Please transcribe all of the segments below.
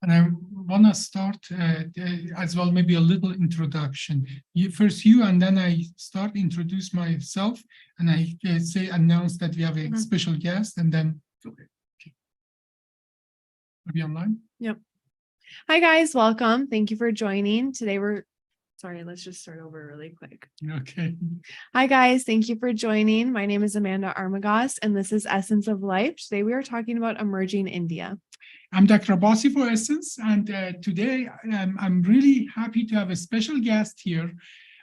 And I want to start as well, maybe a little introduction. You, and then I introduce myself, and I announce that we have a special guest, and then okay. Are we online? Yep. Hi guys, welcome. Thank you for joining. Let's just start over really quick. Okay. Hi guys, thank you for joining. My name is Amanda Armagost, and this is Essence of Life. Today we are talking about emerging India. I'm Dr. Abbasi for Essence, and today I'm really happy to have a special guest here.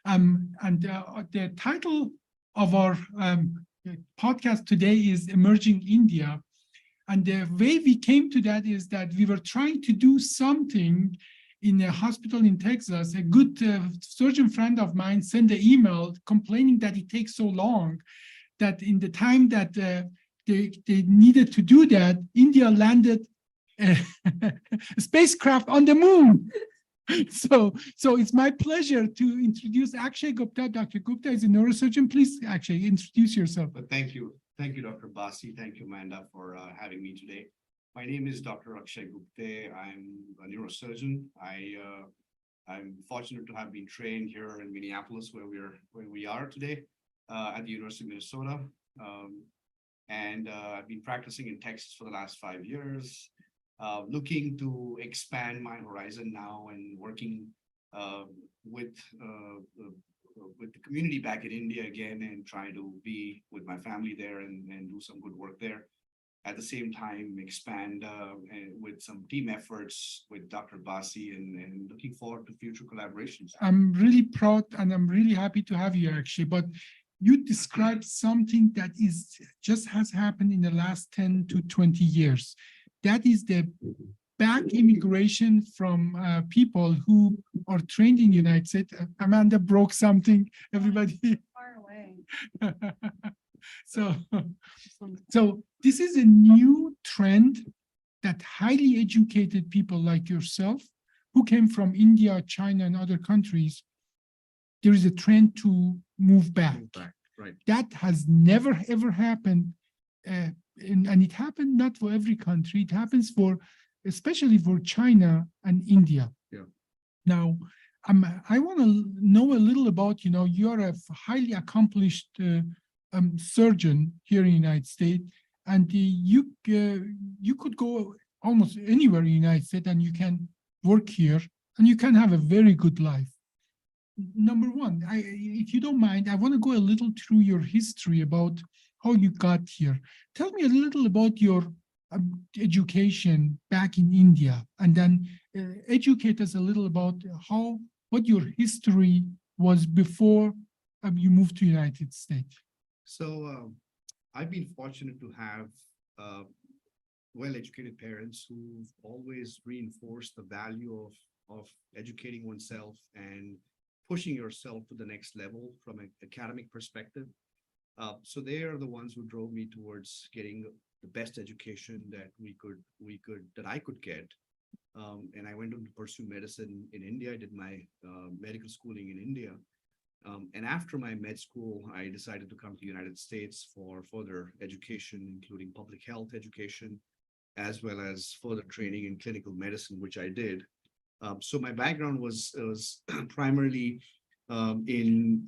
The title of our podcast today is Emerging India. And the way we came to that is that we were trying to do something in a hospital in Texas. A good surgeon friend of mine sent an email complaining that it takes so long, that in the time that they needed to do that, India landed a spacecraft on the moon. So it's my pleasure to introduce Akshay Gupta. Dr. Gupta is a neurosurgeon. Please, Akshay, introduce yourself. Thank you. Thank you, Dr. Abbasi. Thank you, Amanda, for having me today. My name is Dr. Akshay Gupta. I'm a neurosurgeon. I'm fortunate to have been trained here in Minneapolis, where we are today, at the University of Minnesota. I've been practicing in Texas for the last 5 years. Looking to expand my horizon now and working with the community back in India again, and trying to be with my family there and do some good work there. At the same time, expand with some team efforts with Dr. Abbasi, and looking forward to future collaborations. I'm really proud and I'm really happy to have you, actually. But you described something that has happened in the last 10 to 20 years. That is the back immigration from people who are trained in the United States. Amanda broke something, everybody. Far away. So this is a new trend that highly educated people like yourself, who came from India, China, and other countries, there is a trend to move back. Right. That has never, ever happened. And it happened not for every country. It happens especially for China and India. Yeah. Now, I want to know a little about, you're a highly accomplished surgeon here in the United States, and you could go almost anywhere in the United States and you can work here and you can have a very good life. Number one, if you don't mind, I want to go a little through your history about how you got here. Tell me a little about your education back in India, and then educate us a little about what your history was before you moved to the United States. So I've been fortunate to have well-educated parents who've always reinforced the value of educating oneself and pushing yourself to the next level from an academic perspective. So they are the ones who drove me towards getting the best education that I could get. And I went on to pursue medicine in India. I did my medical schooling in India. And after my med school, I decided to come to the United States for further education, including public health education, as well as further training in clinical medicine, which I did. So my background was primarily in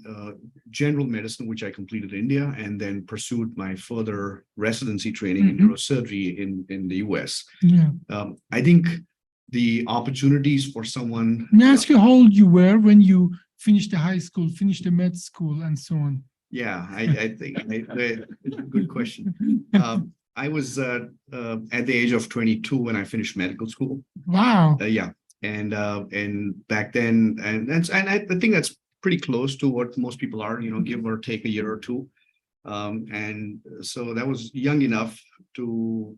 general medicine, which I completed in India, and then pursued my further residency training in neurosurgery in the US. Yeah. I think the opportunities for someone. May I ask you how old you were when you finished the high school, finished the med school, and so on? Yeah, I think good question. I was at the age of 22 when I finished medical school. Wow. Yeah, and back then, and I think that's pretty close to what most people are, give or take a year or two. And so that was young enough to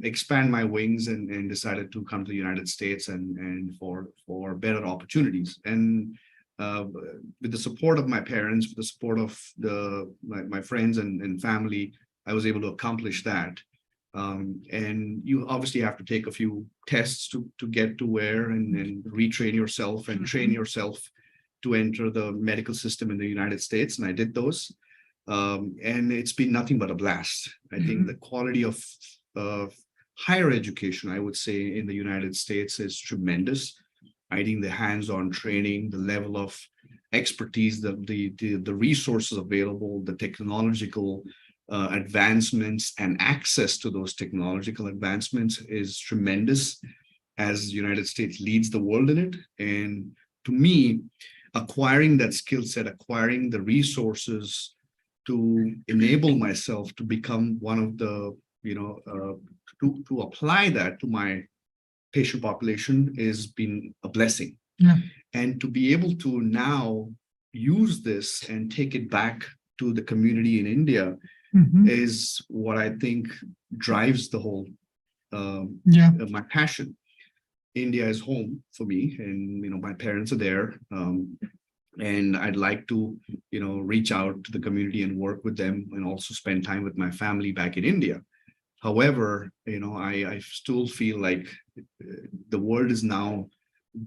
expand my wings and decided to come to the United States and for better opportunities. And with the support of my parents, with the support of my friends and family, I was able to accomplish that. And you obviously have to take a few tests to get to where and retrain yourself and train yourself to enter the medical system in the United States. And I did those. And it's been nothing but a blast. I think the quality of higher education, I would say, in the United States is tremendous. I think the hands-on training, the level of expertise, the resources available, the technological advancements and access to those technological advancements is tremendous as the United States leads the world in it. And to me, acquiring that skill set, acquiring the resources to enable myself to become one of the, to apply that to my patient population has been a blessing. Yeah. And to be able to now use this and take it back to the community in India Mhm. is what I think drives the whole, my passion. India is home for me, and my parents are there, and I'd like to reach out to the community and work with them, and also spend time with my family back in India. However, I still feel like the world is now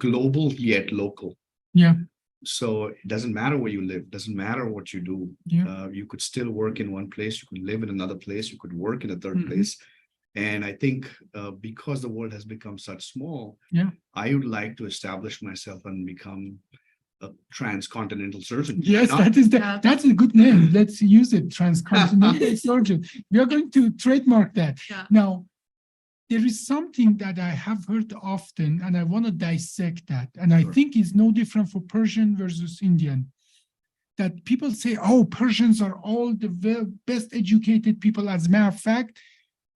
global yet local. Yeah. So it doesn't matter where you live, doesn't matter what you do. Yeah. You could still work in one place, you could live in another place, you could work in a third Mhm. place. And I think because the world has become such small, Yeah. I would like to establish myself and become a transcontinental surgeon. Yes, Why not? that's a good name. Let's use it. Transcontinental surgeon. We are going to trademark that. Yeah. Now, there is something that I have heard often, and I want to dissect that. And I Sure. think it's no different for Persian versus Indian. That people say, oh, Persians are all the best educated people. As a matter of fact,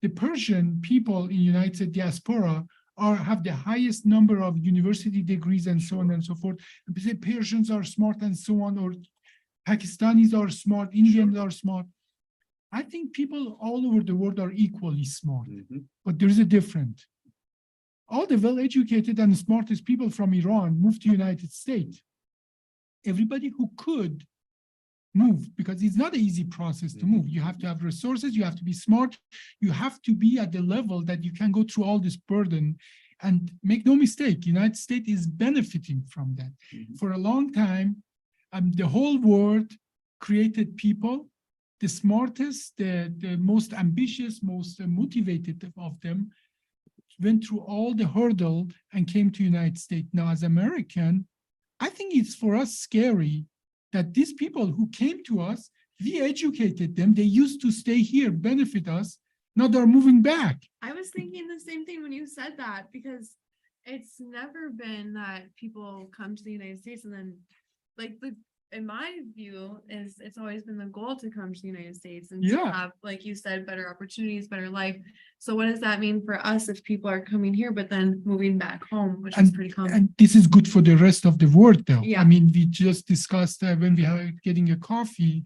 the Persian people in United States diaspora have the highest number of university degrees and so on and so forth. They say Persians are smart and so on, or Pakistanis are smart, Indians are smart. I think people all over the world are equally smart, Mhm. but there is a difference. All the well-educated and smartest people from Iran moved to United States. Everybody who could move, because it's not an easy process to move. You have to have resources, you have to be smart, you have to be at the level that you can go through all this burden. And make no mistake, United States is benefiting from that. Mhm. For a long time, the whole world created people, the smartest, the most ambitious, most motivated of them went through all the hurdle and came to United States. Now, as American, I think it's for us scary that these people who came to us, we educated them, they used to stay here, benefit us, now they're moving back. I was thinking the same thing when you said that, because it's never been that people come to the United States and then, in my view, it's always been the goal to come to the United States and to Yeah. have, like you said, better opportunities, better life. So what does that mean for us if people are coming here but then moving back home, which is pretty common? And this is good for the rest of the world, though. Yeah. I mean, we just discussed when we were getting a coffee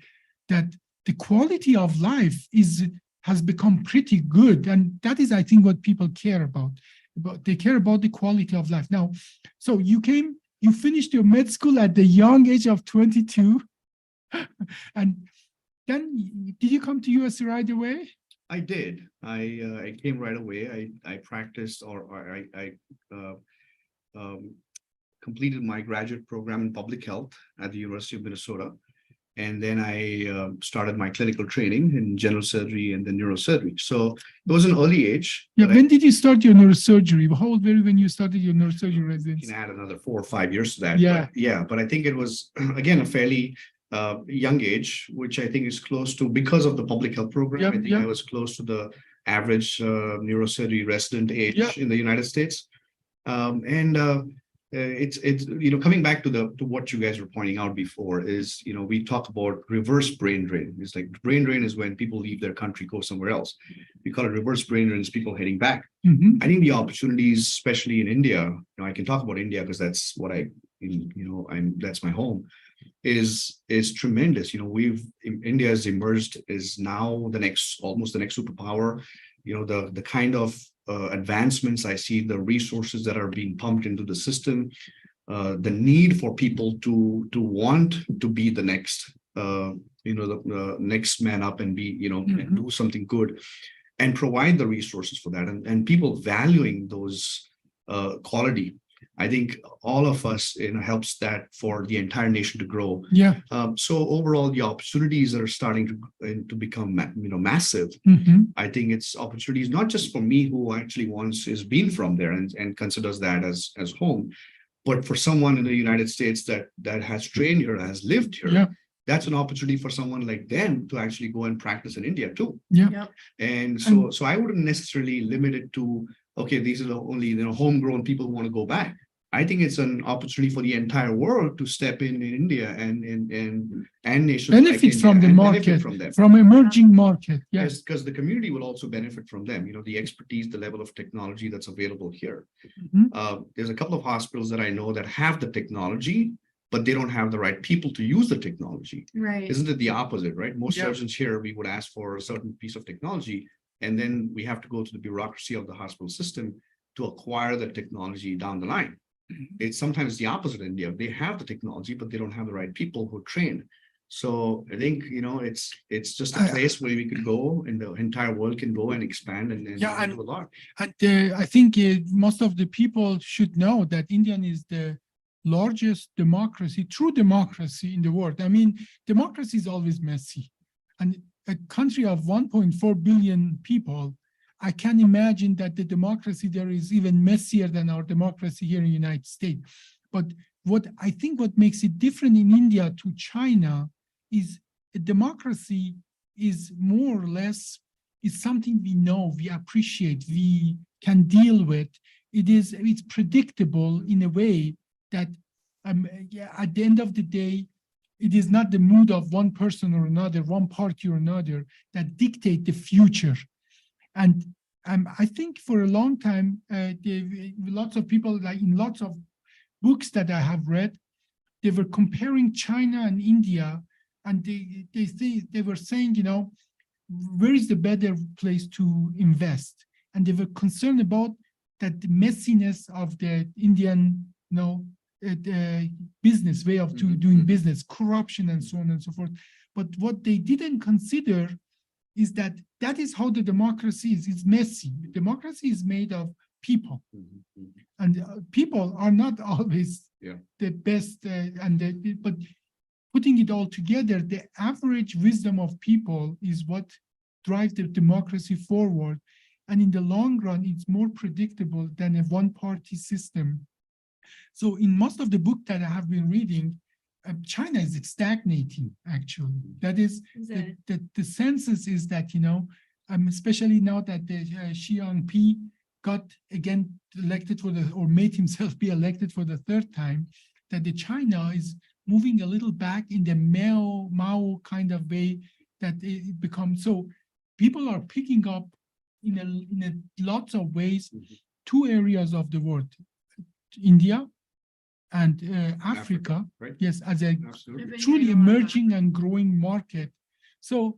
that the quality of life has become pretty good, and that is, I think, what people care about. They care about the quality of life. Now, so you finished your med school at the young age of 22, and then did you come to US right away? I did. I came right away. I practiced, or I completed my graduate program in public health at the University of Minnesota. And then I started my clinical training in general surgery and then neurosurgery. So it was an early age. Yeah, but when did you start your neurosurgery? How old were you when you started your neurosurgery you residency? can add another 4 or 5 years to that. Yeah. But I think it was, again, a fairly young age, which I think is close to, because of the public health program, I think I was close to the average neurosurgery resident age in the United States. It's coming back to what you guys were pointing out before is, we talk about reverse brain drain. It's like brain drain is when people leave their country, go somewhere else. We call it reverse brain drain, is people heading back. Mhm. I think the opportunities, especially in India, I can talk about India because that's what that's my home, is tremendous. India has emerged, is now almost the next superpower. The kind of advancements I see, the resources that are being pumped into the system, the need for people to want to be the next, the next man up and be, and do something good and provide the resources for that, and people valuing those quality. I think all of us, helps that for the entire nation to grow. Yeah. So overall, the opportunities are starting to become, massive. Mhm. I think it's opportunities not just for me who actually once is been from there and considers that as home, but for someone in the United States that has trained here, has lived here. Yeah. That's an opportunity for someone like them to actually go and practice in India too. Yeah. Yep. And so I wouldn't necessarily limit it to, okay, these are the only, homegrown people who want to go back. I think it's an opportunity for the entire world to step in India and nations like Benefit India from the and market, benefit from them. from emerging market. Yes. Because the community will also benefit from them, the expertise, the level of technology that's available here. Mhm. There's a couple of hospitals that I know that have the technology, but they don't have the right people to use the technology. Right. Isn't it the opposite, right? Most Yeah. surgeons here, we would ask for a certain piece of technology, and then we have to go to the bureaucracy of the hospital system to acquire the technology down the line. It's sometimes the opposite in India. They have the technology, but they don't have the right people who are trained. So I think, it's just a place where we could go and the entire world can go and expand and Yeah, do a lot. And I think most of the people should know that India is the largest democracy, true democracy in the world. I mean, democracy is always messy. And a country of 1.4 billion people, I can imagine that the democracy there is even messier than our democracy here in the United States. But what I think what makes it different in India to China is a democracy is more or less is something we know, we appreciate, we can deal with. It's predictable in a way that at the end of the day, it is not the mood of one person or another, one party or another that dictate the future. And I think for a long time, lots of people, like in lots of books that I have read, they were comparing China and India, and they were saying, where is the better place to invest? And they were concerned about that the messiness of the Indian, business way of doing business, corruption, and so on and so forth. But what they didn't consider is that is how the democracy is. It's messy. Democracy is made of people, and people are not always the best. But putting it all together, the average wisdom of people is what drives the democracy forward. And in the long run, it's more predictable than a one-party system. So in most of the book that I have been reading, China is stagnating, actually. That is, the census is that, especially now that the Xi Jinping got again elected or made himself be elected for the third time, that the China is moving a little back in the Mao kind of way that it becomes. So people are picking up in a lots of ways, two areas of the world, India and Africa, right? Yes, as a Absolutely. truly emerging and growing market. So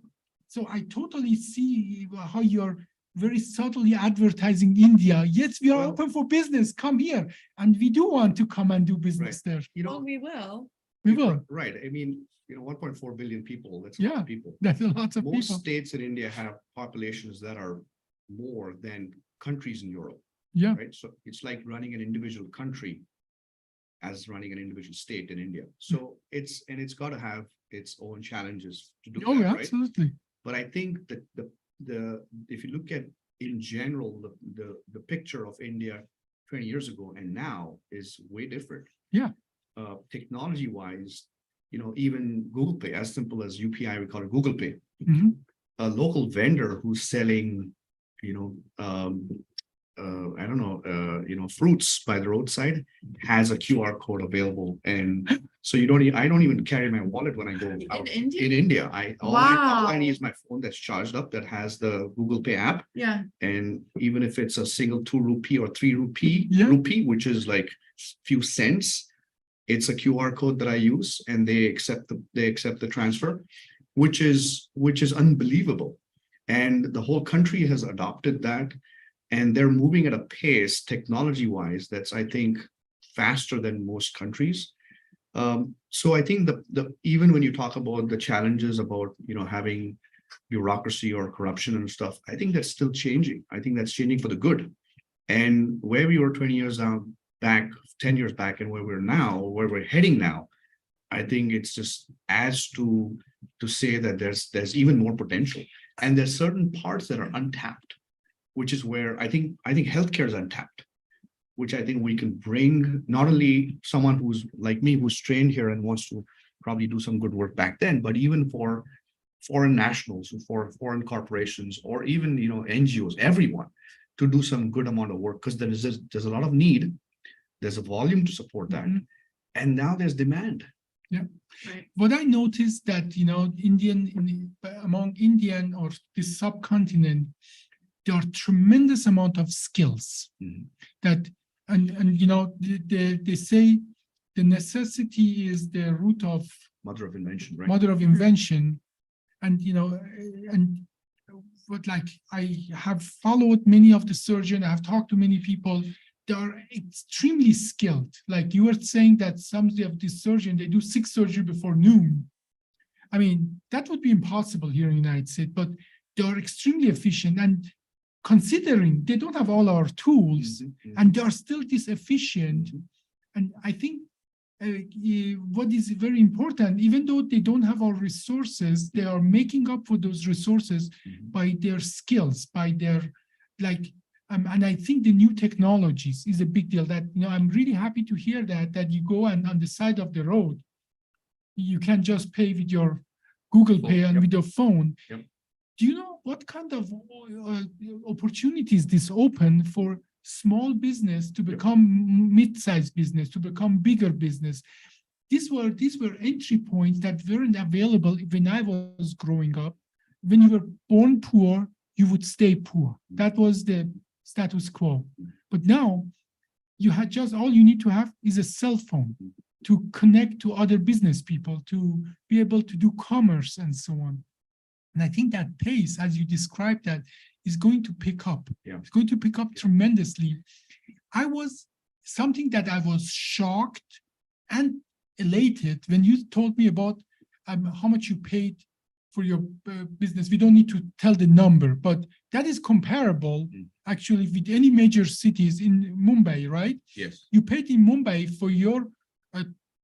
I totally see how you're very subtly advertising India. Yes, we are Well, open for business. Come here, and we do want to come and do business there. Well, we will. We will. Right. I mean, 1.4 billion people. That's a Yeah. lot of people. That's a lot of Most people. states in India have populations that are more than countries in Europe. Yeah. Right. So it's like running an individual country as running an individual state in India. So it's got to have its own challenges to do Oh, that, yeah, right? absolutely. But I think that the if you look at in general the picture of India 20 years ago and now is way different. Yeah. Technology wise, even Google Pay, as simple as UPI, we call it Google Pay. Mhm. A local vendor who's selling, I don't know, fruits by the roadside has a QR code available. And so I don't even carry my wallet when I go out. India? In India, all I need Wow. is my phone that's charged up that has the Google Pay app. Yeah. And even if it's a single 2 rupee or 3 Yeah. rupee, which is like few cents, it's a QR code that I use and they accept the transfer, which is unbelievable. And the whole country has adopted that. And they're moving at a pace, technology-wise, that's, I think, faster than most countries. So I think even when you talk about the challenges about, having bureaucracy or corruption and stuff, I think that's still changing. I think that's changing for the good. And where we were 20 years back 10 years back and where we're now, where we're heading now, I think it's just adds to say that there's even more potential. And there's certain parts that are untapped, which is where I think healthcare is untapped, which I think we can bring not only someone who's like me, who's trained here and wants to probably do some good work back then, but even for foreign nationals, for foreign corporations, or even NGOs, everyone, to do some good amount of work, because there's a lot of need, there's a volume to support that, and now there's demand. Right. What I noticed that among Indian or this subcontinent, there are tremendous amount of skills that they say the necessity is the root of Mother of invention, right? mother of invention. And what like I have followed many of the surgeons, I have talked to many people. They are extremely skilled. Like you were saying that some of these surgeons, they do 6 surgery before noon. I mean, that would be impossible here in the United States, but they are extremely efficient. And considering they don't have all our tools and they are still this efficient, and I think what is very important, even though they don't have our resources, they are making up for those resources by their skills, by their and I think the new technologies is a big deal. That I'm really happy to hear that you go and on the side of the road, you can just pay with your Google Pay and with your phone. Do you know what kind of opportunities this open for small business to become mid-sized business, to become bigger business? These were entry points that weren't available when I was growing up. When you were born poor, you would stay poor. That was the status quo. But now you had just all you need to have is a cell phone to connect to other business people, to be able to do commerce and so on. And I think that pace, as you described that, is going to pick up. It's going to pick up tremendously. Something that I was shocked and elated when you told me about how much you paid for your business. We don't need to tell the number, but that is comparable actually with any major cities in Mumbai, right? Yes. You paid in Mumbai for your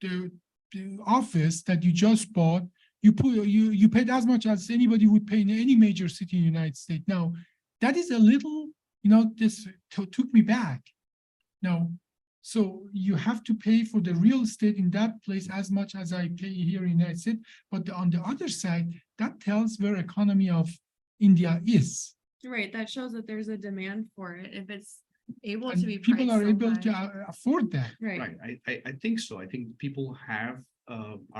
the office that you just bought. You paid as much as anybody would pay in any major city in the United States. Now, that is a little, this took me back. Now, so you have to pay for the real estate in that place as much as I pay here in the United States. But on the other side, that tells where economy of India is. Right. That shows that there's a demand for it. If it's able And to be people priced are so able high. to afford that. Right. I think so. I think people are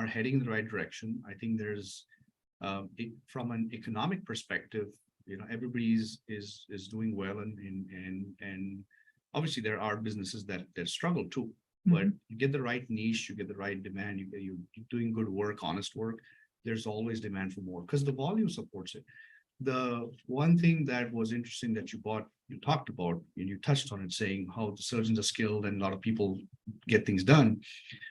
heading in the right direction. I think there's from an economic perspective, everybody is doing well, and obviously there are businesses that struggle too. But you get the right niche, you get the right demand, you're doing good work, honest work. There's always demand for more because the volume supports it. The one thing that was interesting that you talked about, and you touched on it, saying how the surgeons are skilled and a lot of people get things done.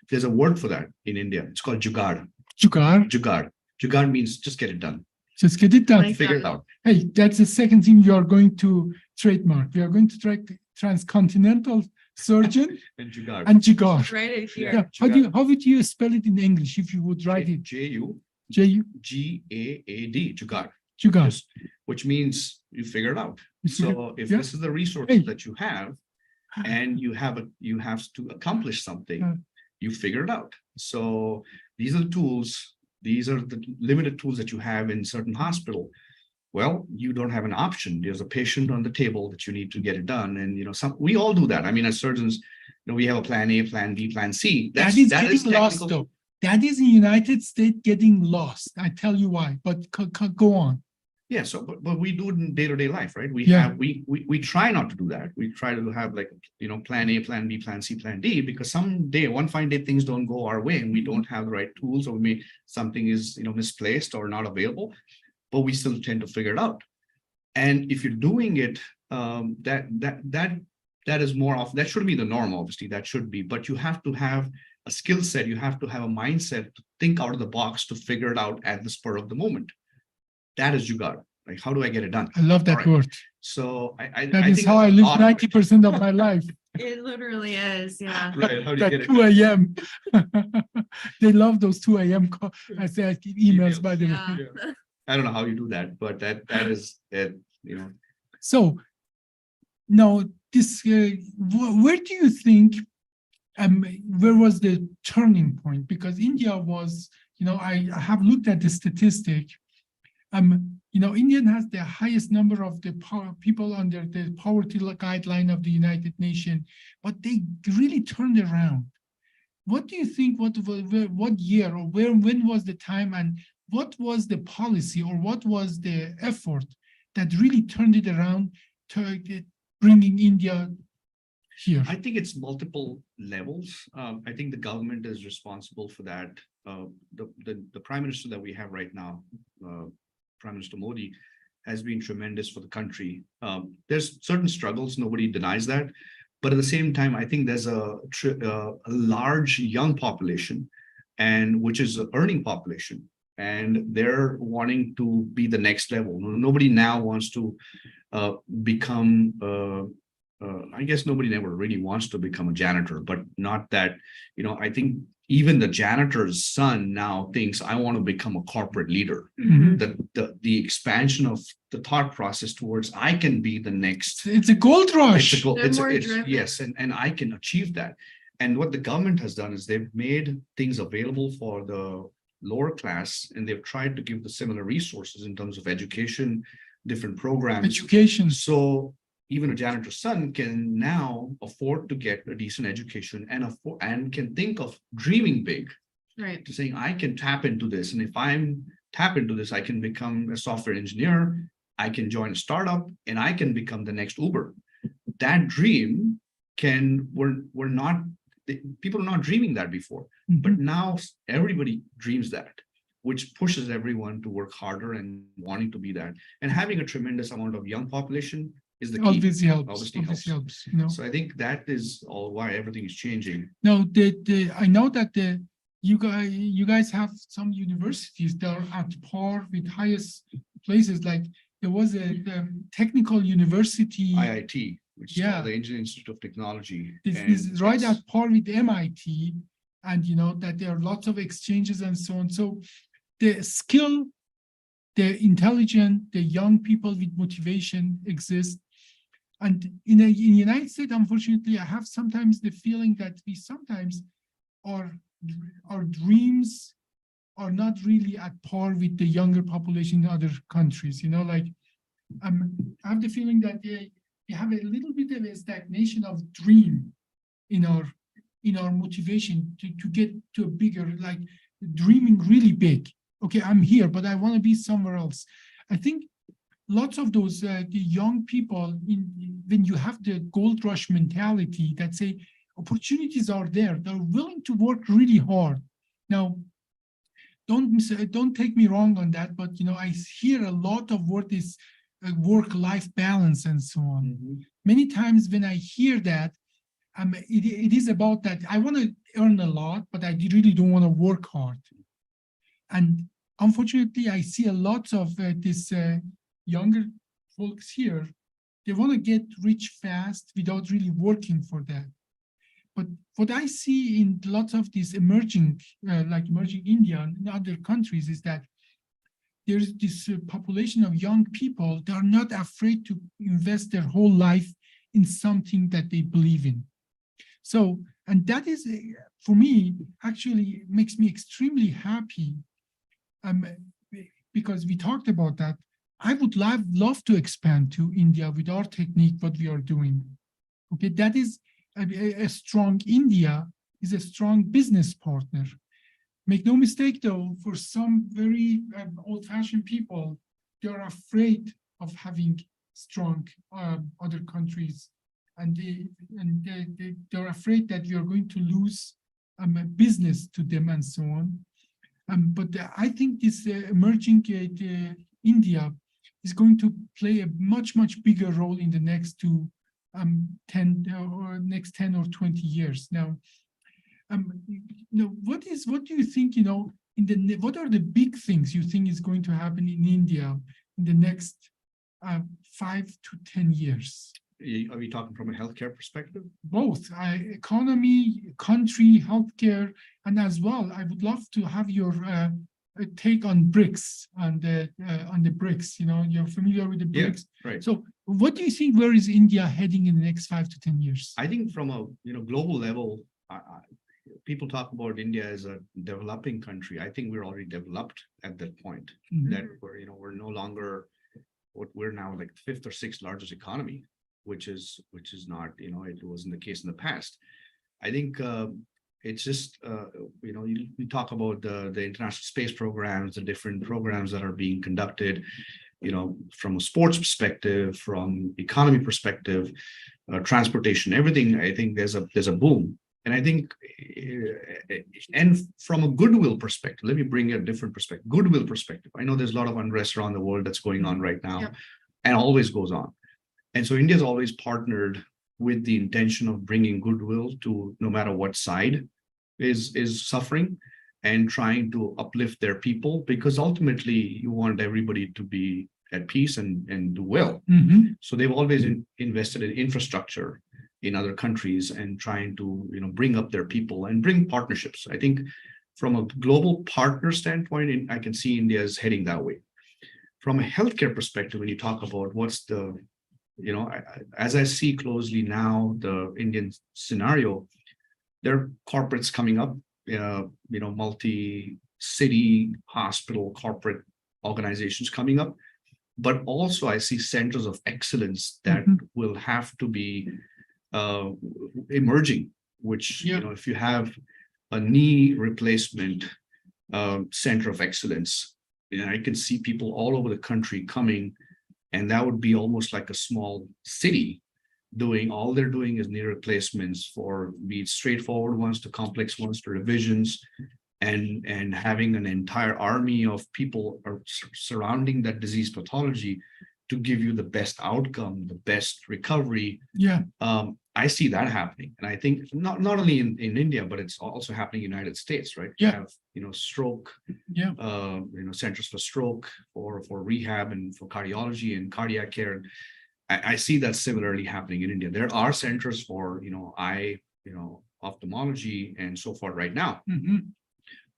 There's a word for that in India. It's called jugaad. Jugaad. Jugaad means just get it done. Just get it done. Like Figure it out. Hey, that's the second thing we are going to trademark. We are going to track transcontinental surgeon And jugaad. and jugaad. Right it here. Yeah. How would you spell it in English if you would write it? Jugaad. Jugaad. Jugaad. Which means you figure it out. So if Yeah. this is the resources that you have, and you have to accomplish something, you figure it out. So these are the tools. These are the limited tools that you have in certain hospital. Well, you don't have an option. There's a patient on the table that you need to get it done, and we all do that. I mean, as surgeons, we have a plan A, plan B, plan C. That is getting getting lost, though. That is in the United States getting lost. I tell you why. But go on. Yeah, so but we do it in day-to-day life, right? We try not to do that. We try to have plan A, plan B, plan C, plan D, because one fine day things don't go our way and we don't have the right tools, or something is misplaced or not available, but we still tend to figure it out. And if you're doing it, that is more of, that should be the norm, obviously, that should be, but you have to have a skill set, you have to have a mindset to think out of the box to figure it out at the spur of the moment. That is jugaad. Like, how do I get it done? I love that word. So I That is think how I live 90% of my life. It literally is, yeah. Right, how do you At get it 2 done? a.m. They love those 2 a.m. I say emails, by the way. Yeah. I don't know how you do that, but that is it, So now this, where do you think, where was the turning point? Because India was, I have looked at the statistic. India has the highest number of the people under the poverty guideline of the United Nations, but they really turned around. What do you think? What year or when was the time, and what was the policy or what was the effort that really turned it around to bringing India here? I think it's multiple levels. I think the government is responsible for that. The prime minister that we have right now, Prime Minister Modi, has been tremendous for the country. There's certain struggles, nobody denies that. But at the same time, I think there's a large young population, and which is an earning population, and they're wanting to be the next level. Nobody now wants to become. I guess nobody never really wants to become a janitor, but not that. I think even the janitor's son now thinks, I want to become a corporate leader. Mhm. The expansion of the thought process towards I can be the next. It's a gold rush. It's a goal. They're more driven. Yes, and I can achieve that. And what the government has done is they've made things available for the lower class, and they've tried to give the similar resources in terms of education, different programs. Education. So even a janitor's son can now afford to get a decent education and can think of dreaming big, Right. to saying, I can tap into this. And if I'm tap into this, I can become a software engineer, I can join a startup, and I can become the next Uber. That dream we're not, people are not dreaming that before, but now everybody dreams that, which pushes everyone to work harder and wanting to be that. And having a tremendous amount of young population is the key. Obviously helps. Obviously Obviously helps. helps. So I think that is all why everything is changing. Now, I know that you guys have some universities that are at par with highest places. Like there was a technical university. IIT, which is Yeah. called the Indian Institute of Technology. This and is right it's- at par with MIT, and that there are lots of exchanges and so on. So the skill, the intelligent, the young people with motivation exist. And in the United States, unfortunately, I have sometimes the feeling that we sometimes our dreams are not really at par with the younger population in other countries. Like I have the feeling that we have a little bit of a stagnation of dream in our motivation to get to a bigger, like dreaming really big. Okay, I'm here, but I want to be somewhere else. I think lots of those the young people, when you have the gold rush mentality that say opportunities are there, they're willing to work really hard. Now, don't take me wrong on that, but I hear a lot of what is work-life balance and so on. Mhm. Many times when I hear that, it is about that I want to earn a lot, but I really don't want to work hard. And unfortunately, I see a lot of this younger folks here. They want to get rich fast without really working for that. But what I see in lots of these emerging, like emerging India and other countries, is that there's this population of young people that are not afraid to invest their whole life in something that they believe in. So, and that is, for me, actually makes me extremely happy, because we talked about that. I would love to expand to India with our technique, what we are doing. Okay, that is a strong India is a strong business partner. Make no mistake, though, for some very old-fashioned people, they are afraid of having strong other countries, and they're afraid that we are going to lose business to them and so on. But I think this emerging India is going to play a much bigger role in the next 10 or 20 years. Now, what do you think? What are the big things you think is going to happen in India in the next 5 to 10 years? Are we talking from a healthcare perspective? both economy, country, healthcare, and as well, I would love to have your take on BRICS and on the BRICS. You know, you're familiar with the Yeah, BRICS. right. So, what do you think? Where is India heading in the next 5 to 10 years? I think from a global level, people talk about India as a developing country. I think we're already developed at that point. Mhm. That we're no longer what we're now like the fifth or sixth largest economy, which is not it wasn't the case in the past. I think it's just you talk about the international space programs, the different programs that are being conducted. From a sports perspective, from economy perspective, transportation, everything. I think there's a boom. And I think, and from a goodwill perspective, let me bring a different perspective. Goodwill perspective. I know there's a lot of unrest around the world that's going on right now, Yep. and always goes on. And so India's always partnered with the intention of bringing goodwill to no matter what side is suffering, and trying to uplift their people, because ultimately you want everybody to be at peace and do well. Mhm. So they've always invested in infrastructure in other countries and trying to bring up their people and bring partnerships. I think from a global partner standpoint, I can see India is heading that way. From a healthcare perspective, when you talk about what's the as I see closely now the Indian scenario, there are corporates coming up, multi-city hospital corporate organizations coming up. But also I see centers of excellence that will have to be emerging, which, if you have a knee replacement center of excellence, I can see people all over the country coming, and that would be almost like a small city all they're doing is knee replacements, for be it straightforward ones to complex ones to revisions, and having an entire army of people surrounding that disease pathology to give you the best outcome, the best recovery. Yeah. I see that happening. And I think not only in India, but it's also happening in the United States, right? Yeah. You have, stroke, Yeah. centers for stroke, for rehab and for cardiology and cardiac care. And I see that similarly happening in India. There are centers for, eye, ophthalmology and so forth right now. Mhm.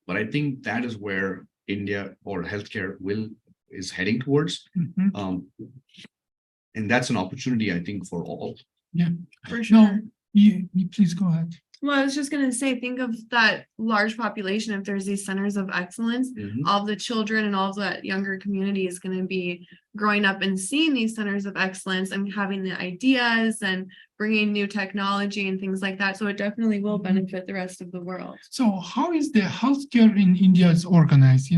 But I think that is where India or healthcare is heading towards. Mhm. And that's an opportunity, I think, for all. For sure. No, you please go ahead. Well, I was just gonna say, think of that large population. If there's these centers of excellence, Mhm. all the children and all of that younger community is gonna be growing up and seeing these centers of excellence and having the ideas and bringing new technology and things like that. So it definitely will benefit the rest of the world. So how is the healthcare in India is organized?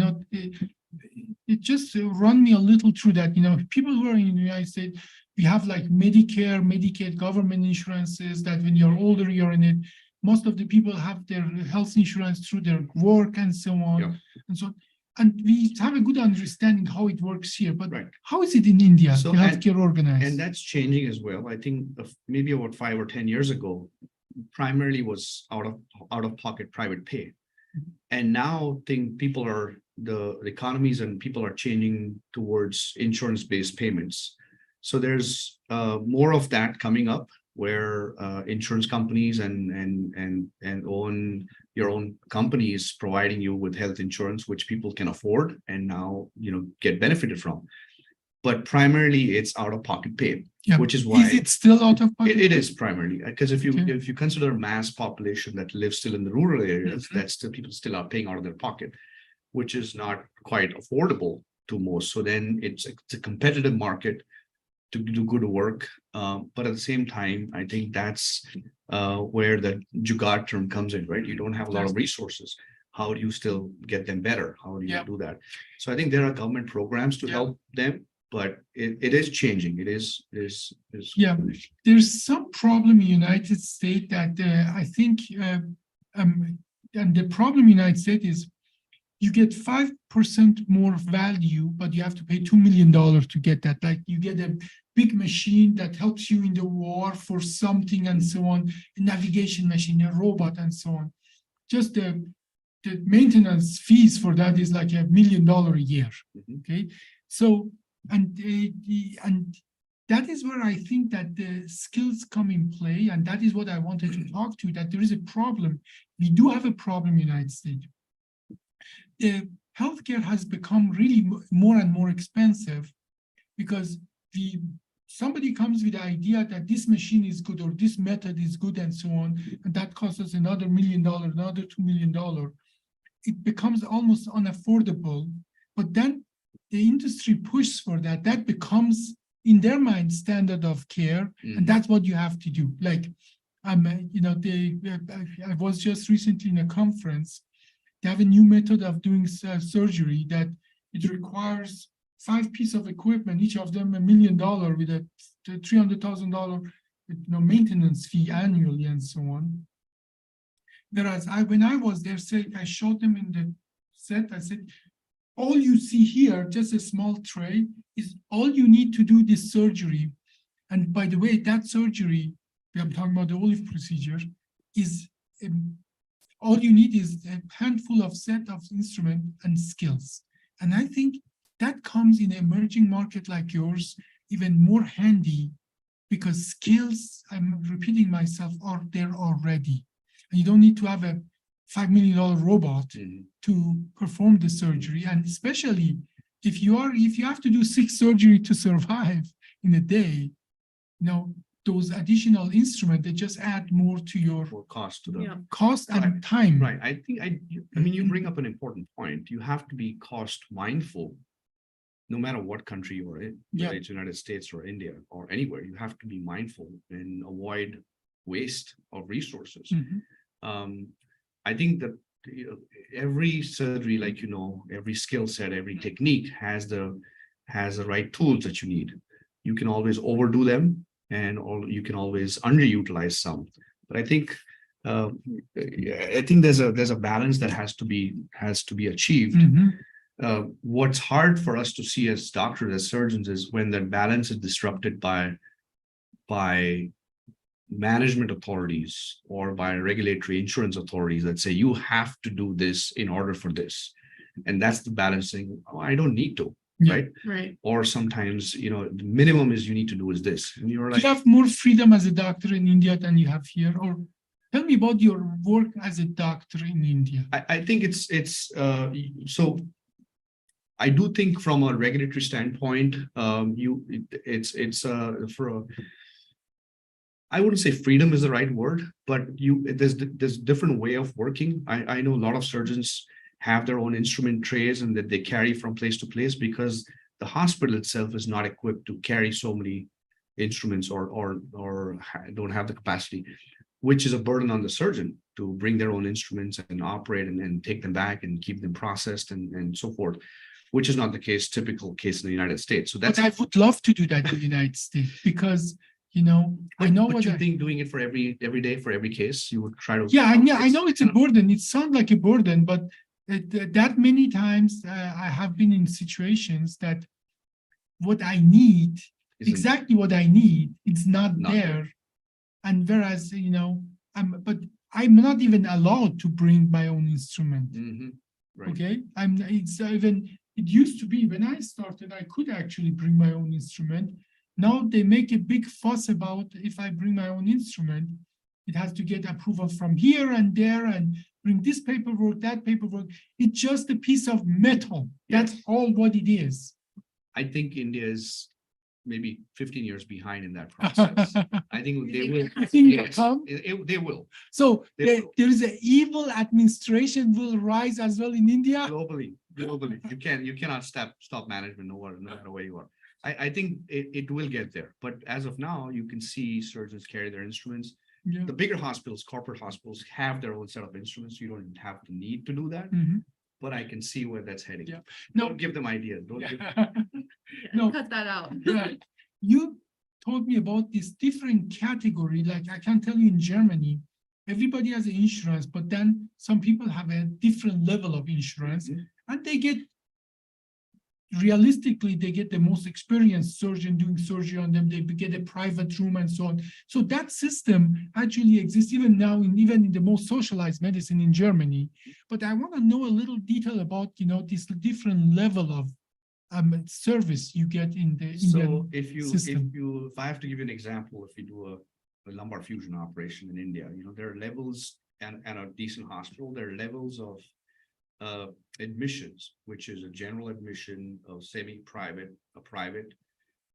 It just run me a little through that. People who are in the United States, we have like Medicare, Medicaid, government insurances that when you're older, you're in it. Most of the people have their health insurance through their work and so on. Yeah. And so, and we have a good understanding how it works here, but Right. how is it in India, So, the healthcare organized? And that's changing as well. I think maybe about 5 or 10 years ago, primarily was out of pocket private pay. And now the economies and people are changing towards insurance-based payments. So there's more of that coming up, where insurance companies and own your own companies providing you with health insurance, which people can afford and now get benefited from. But primarily it's out of pocket pay, Yeah. which is why Is it still out of pocket? it is primarily, because if Okay. you consider mass population that lives still in the rural areas, that's still people still are paying out of their pocket, which is not quite affordable to most. So then it's a competitive market to do good work. But at the same time, I think that's where the jugaad term comes in, right? You don't have a lot of resources. How do you still get them better? How do you Yeah. do that? So I think there are government programs to Yeah. help them, but it is changing. It is. Yeah. There's some problem in United States that I think, and the problem in United States is you get 5% more value, but you have to pay $2 million to get that. Like you get a big machine that helps you in the war for something and so on, a navigation machine, a robot and so on. Just the maintenance fees for that is like $1 million a year. Mhm. Okay. So, and that is where I think that the skills come in play, and that is what I wanted to talk to, that there is a problem. We do have a problem in the United States. The healthcare has become really more and more expensive because somebody comes with the idea that this machine is good or this method is good and so on, and that costs us another $1 million, another $2 million. It becomes almost unaffordable, but then the industry pushes for that. That becomes, in their mind, standard of care, and that's what you have to do. Like, I was just recently in a conference. They have a new method of doing surgery that it requires 5 pieces of equipment, each of them $1 million with a $300,000 maintenance fee annually and so on. Whereas when I was there, I showed them in the set, I said, all you see here, just a small tray, is all you need to do this surgery. And by the way, that surgery, I'm talking about the Olive procedure, is all you need is a handful of set of instrument and skills. And I think that comes in an emerging market like yours even more handy, because skills, I'm repeating myself, are there already. And you don't need to have a $5 million robot to perform the surgery. And especially if you have to do 6 surgeries to survive in a day, those additional instruments, they just add more to your cost to the cost and time. Right. I think you bring up an important point. You have to be cost mindful, no matter what country you're in, whether it's United States or India or anywhere. You have to be mindful and avoid waste of resources. I think that every surgery, every skill set, every technique has the right tools that you need. You can always overdo them, or you can always underutilize some. But I think there's a balance that has to be achieved. What's hard for us to see as doctors, as surgeons, is when that balance is disrupted by management authorities or by regulatory insurance authorities that say you have to do this in order for this. And that's the balancing. Oh, I don't need to, right? Or sometimes, the minimum is you need to do is this. And you're like, you have more freedom as a doctor in India than you have here? Or tell me about your work as a doctor in India. I think it's so I do think from a regulatory standpoint, I wouldn't say freedom is the right word, but there's different way of working. I know a lot of surgeons have their own instrument trays and that they carry from place to place because the hospital itself is not equipped to carry so many instruments or don't have the capacity, which is a burden on the surgeon to bring their own instruments and operate and take them back and keep them processed and so forth, which is not the typical case in the United States. So that's. But I would love to do that in the United States because I know what you think doing it for every day for every case, you would try to. Yeah, I know it's a burden. It sounds like a burden, but that many times I have been in situations that what I need, exactly what I need, it's not there. And whereas, I'm not even allowed to bring my own instrument. Right. Okay. It used to be when I started, I could actually bring my own instrument. Now they make a big fuss about if I bring my own instrument, it has to get approval from here and there and bring this paperwork, that paperwork. It's just a piece of metal. Yes. That's all what it is. I think India is maybe 15 years behind in that process. I think they will. They will. So there is an evil administration will rise as well in India. Globally, you cannot stop management no matter where you are. I think it will get there, but as of now, you can see surgeons carry their instruments. The bigger hospitals, corporate hospitals, have their own set of instruments. You don't have the need to do that, but I can see where that's heading. Don't give them ideas. No, cut that out. You told me about this different category. Like I can tell you in Germany, everybody has an insurance, but then some people have a different level of insurance, and they get. Realistically, they get the most experienced surgeon doing surgery on them. They get a private room and so on. So that system actually exists even now, even in the most socialized medicine in Germany. But I want to know a little detail about, this different level of service you get in the So Indian system. if I have to give you an example, if you do a lumbar fusion operation in India, there are levels and a decent hospital, there are levels of admissions, which is a general admission, of semi-private, a private,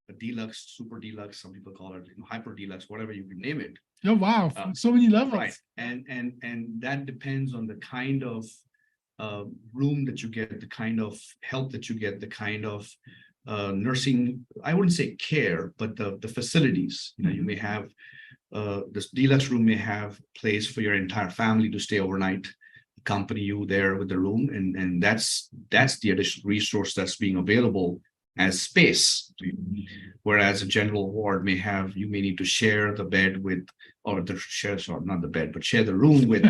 a deluxe, super deluxe, some people call it hyper deluxe, whatever you can name it. Oh, wow, so many levels. Right, and that depends on the kind of room that you get, the kind of help that you get, the kind of nursing, I wouldn't say care, but the facilities, you may have this deluxe room may have place for your entire family to stay overnight, accompany you there with the room, and that's the additional resource that's being available as space to you. Whereas a general ward you may need to share the bed with, or not the bed, but share the room with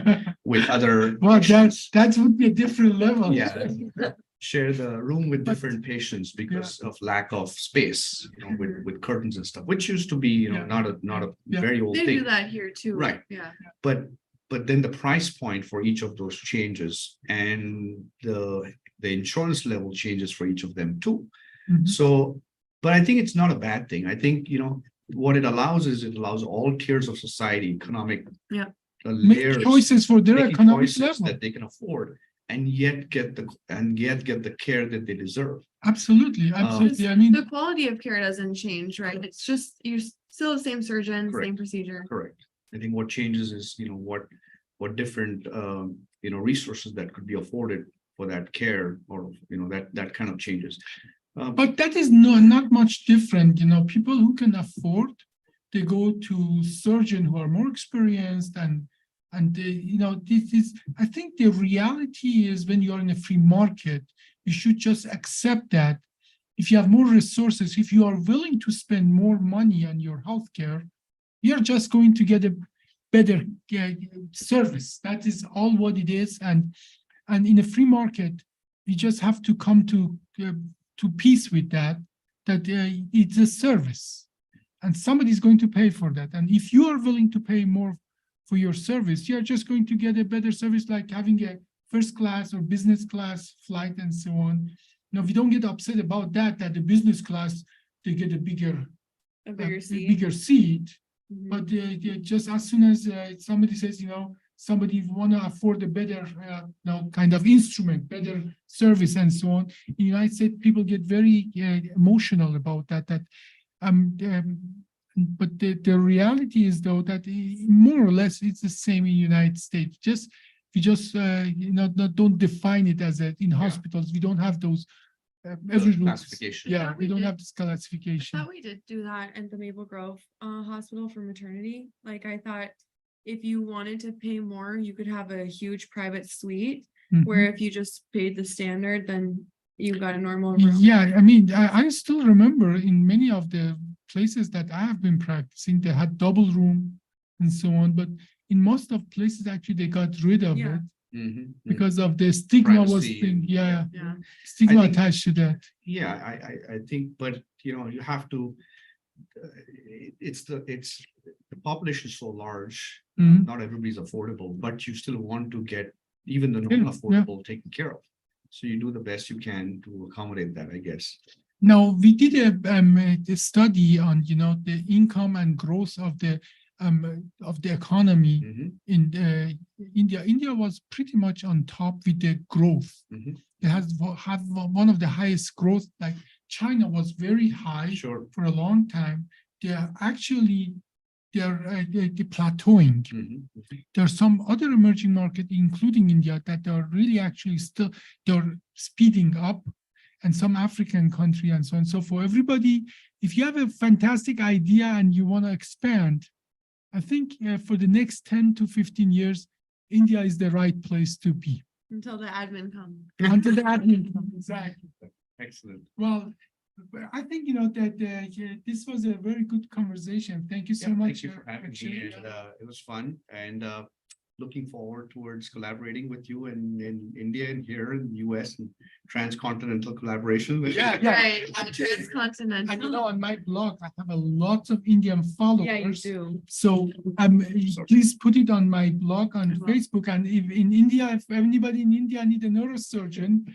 other. Well, that would be a different level. Yeah, share the room with different patients because of lack of space, with curtains and stuff, which used to be, not a Yeah. very old They thing. do that here too. Right. Yeah. But then the price point for each of those changes, and the insurance level changes for each of them too. Mhm. So, but I think it's not a bad thing. I think, what it allows is it allows all tiers of society, economic. Yeah. Make Layers, choices for their making economic choices level. that they can afford, and yet get the care that they deserve. Absolutely, absolutely. I mean, The quality of care doesn't change, right? It's just, you're still the same surgeon, Correct. same procedure. Correct. I think what changes is, what different, resources that could be afforded for that care, or, that kind of changes. but that is not much different, people who can afford, they go to surgeon who are more experienced, and they, this is, I think the reality is, when you are in a free market, you should just accept that if you have more resources, if you are willing to spend more money on your healthcare, you're just going to get a better service. That is all what it is. And in a free market, we just have to come to peace with that it's a service, and somebody's going to pay for that. And if you are willing to pay more for your service, you're just going to get a better service, like having a first class or business class flight and so on. We don't get upset about that the business class, they get a bigger seat. Mhm. But just as soon as somebody says, somebody want to afford a better, kind of instrument, better service, and so on. In the United States, people get very emotional about that. But the reality is, though, that more or less it's the same in the United States. We just don't define it as in hospitals. We don't have those. Every Classification. Yeah, we We don't did. have this I classification. thought we did do that at the Maple Grove Hospital for maternity. Like, I thought if you wanted to pay more, you could have a huge private suite, Mhm. where if you just paid the standard, then you got a normal room. Yeah, I mean, I still remember in many of the places that I have been practicing, they had double room and so on. But in most of places, actually, they got rid of Yeah. it Mhm. because of the stigma was Privacy thing. and- Yeah, Yeah. stigma I think- attached to that. Yeah, I think, but you have to. It's the population is so large, Mhm. not everybody's affordable, but you still want to get even the Yeah, non-affordable taken care of. So you do the best you can to accommodate that, I guess. Now, we did a study on, the income and growth of the economy Mhm, in India. India was pretty much on top with the growth. mhm. It had one of the highest growth. Like China was very high Sure. for a long time. They're plateauing. Mhm, There are some other emerging markets, including India, that are really actually they're speeding up, and some African country and so on. So for everybody, if you have a fantastic idea and you want to expand, I think for the next 10 to 15 years, India is the right place to be. Until the admin come. Until the admin comes, exactly. Excellent. Well, I think, that this was a very good conversation. Thank you so Yeah, much. thank you for having me, actually. and it was fun, and looking forward towards collaborating with you in India and here in the US and transcontinental collaboration. Yeah. Right, And transcontinental. on my blog, I have a lot of Indian followers. Yeah, you do. So please put it on my blog on I will. Facebook. And if in India, if anybody in India need a neurosurgeon,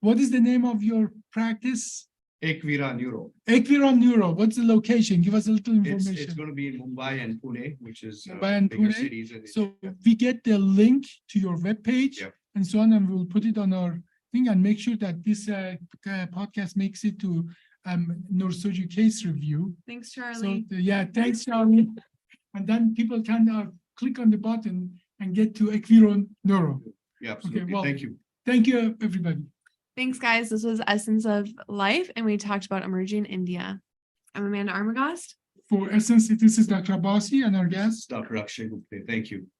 what is the name of your practice? Ekvira Neuro. Equiron Neuro. What's the location? Give us a little It's information. going to be in Mumbai and Pune, which is Mumbai and bigger Pune. cities. in So India. we get the link to your webpage Yep. and so on, and we'll put it on our thing and make sure that this podcast makes it to neurosurgery case review. Thanks, So Charlie. yeah, thanks, Charlie. And then people can click on the button and get to Equiron Neuro. Yeah, absolutely. well, Thank you. Thank you, everybody. Thanks, guys. This was Essence of Life, and we talked about emerging India. I'm Amanda Armagast. For Essence, this is Dr. Abbasi and our guest. Dr. Akshay Gupte. Thank you.